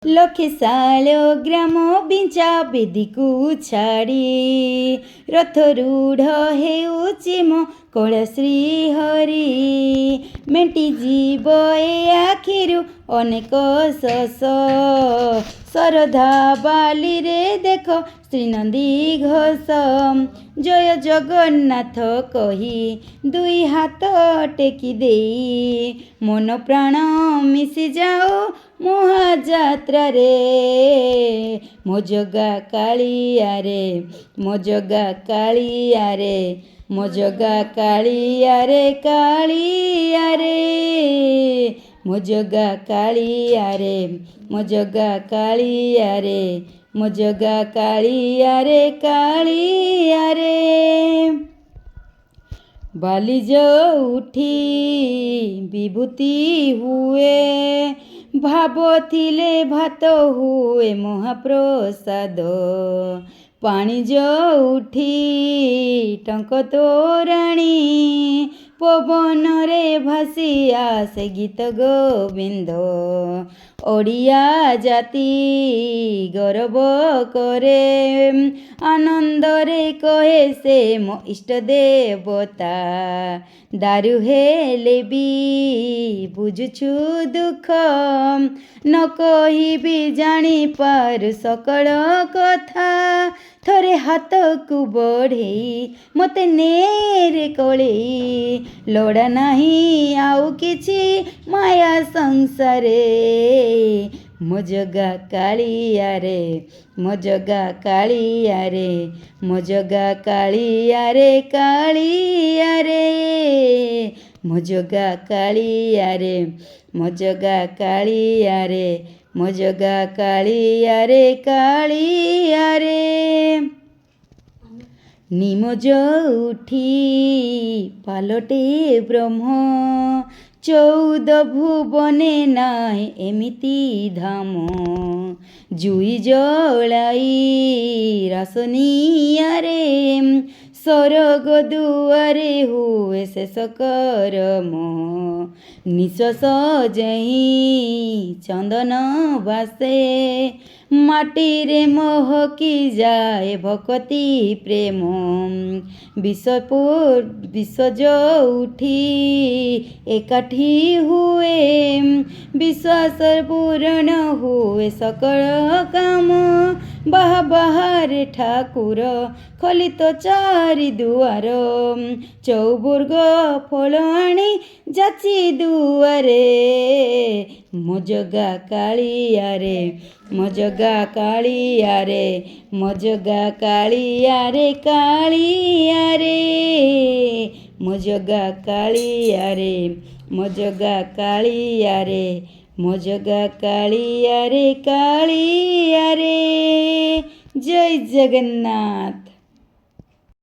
ଲକ୍ଷେ ଶାଳଗ୍ରାମ ବିଞ୍ଚା ବେଦୀକୁ ଛାଡ଼ି ରଥରୂଢ଼ ହେଉଛି ମୋ କୈଳାସ ଶ୍ରୀହରି। ମେଣ୍ଟିଯିବ ଏ ଆଖିରୁ ଅନେକ ଶୋଷ, ଶରଧା ବାଲିରେ ଦେଖ ଶ୍ରୀନନ୍ଦୀ ଘୋଷ। ଜୟ ଜଗନ୍ନାଥ କହି ଦୁଇ ହାତ ଟେକି ଦେଇ ମନ ପ୍ରାଣ ମିଶିଯାଉ ମହାଯାତ୍ରାରେ। ମୋ ଜଗା କାଳିଆରେ, ମୋ ଜଗା କାଳିଆରେ, ମୋ ଜଗା କାଳିଆରେ କାଳିଆରେ, ମୋ ଜଗା କାଳିଆରେ, ମୋ ଜଗା କାଳିଆରେ, ମୋ ଜଗା କାଳିଆରେ କାଳିଆରେ। ବାଲି ଯୋଉଠି ବିଭୂତି ହୁଏ, ଭାବ ଥିଲେ ଭାତ ହୁଏ ମହାପ୍ରସାଦ। ପାଣି ଯୋଉଠି ଟଙ୍କ ତୋରାଣୀ, ପବନରେ ଭାସି ଆସେ ଗୀତ ଗୋବିନ୍ଦ। ଓଡ଼ିଆ ଜାତି ଗର୍ବ କରେ, ଆନନ୍ଦରେ କହେ ସେ ମୋ ଇଷ୍ଟ ଦେବତା। ଦାରୁ ହେଲେ ବି ବୁଝୁଛୁ ଦୁଃଖ, ନ କହିବି ଜାଣିପାରୁ ସକଳ କଥା। ଥରେ ହାତକୁ ବଢ଼େଇ ମୋତେ ନେରେ କୋଳେଇ, ଲୋଡ଼ା ନାହିଁ ଆଉ କିଛି ମାୟା ସଂସାରେ। ମୋ ଜଗା କାଳିଆରେ, ମୋ ଜଗା କାଳିଆରେ, ମୋ ଜଗା କାଳିଆରେ କାଳିଆରେ, ମୋ ଜଗା କାଳିଆରେ, ମୋ ଜଗା କାଳିଆରେ, ମୋ ଜଗା କାଳିଆରେ କାଳିଆରେ। ନିମ ଯୋଉଠି ପାଲଟେ ବ୍ରହ୍ମ, 14 ଭୁବନେ ନାହିଁ ଏମିତି ଧାମ। ଜୁଇ ଜଳାଇ ରାସନିଆରେ, ସରଗ ଦୁଆରେ ହୁଏ ଶେଷ କରମ। ନିଶ୍ୱାସ ଯେହି ଚନ୍ଦନ ବାସେ, ମାଟିରେ ମହକି ଯାଏ ଭକତି ପ୍ରେମ। ବିଶ୍ୱ ଯୋଉଠି ଏକାଠି ହୁଏ, ବିଶ୍ୱାସ ପୂରଣ ହୁଏ ସକଳ କାମ। ବାହାରେ ଠାକୁର ଖୋଲି ତୋ ଚାରି ଦୁଆର, ଚଉବର୍ଗ ଫଳ ଆଣି ଯାଚି ଦୁଆରେ। ମୋ ଜଗା କାଳିଆରେ, ମୋ ଜଗା କାଳିଆରେ, ମୋ ଜଗା କାଳିଆରେ କାଳିଆରେ, ମୋ ଜଗା କାଳିଆରେ, ମୋ ଜଗା କାଳିଆରେ, ମୋ ଜଗା କାଳିଆରେ କାଳିଆରେ। ଜୟ ଜଗନ୍ନାଥ।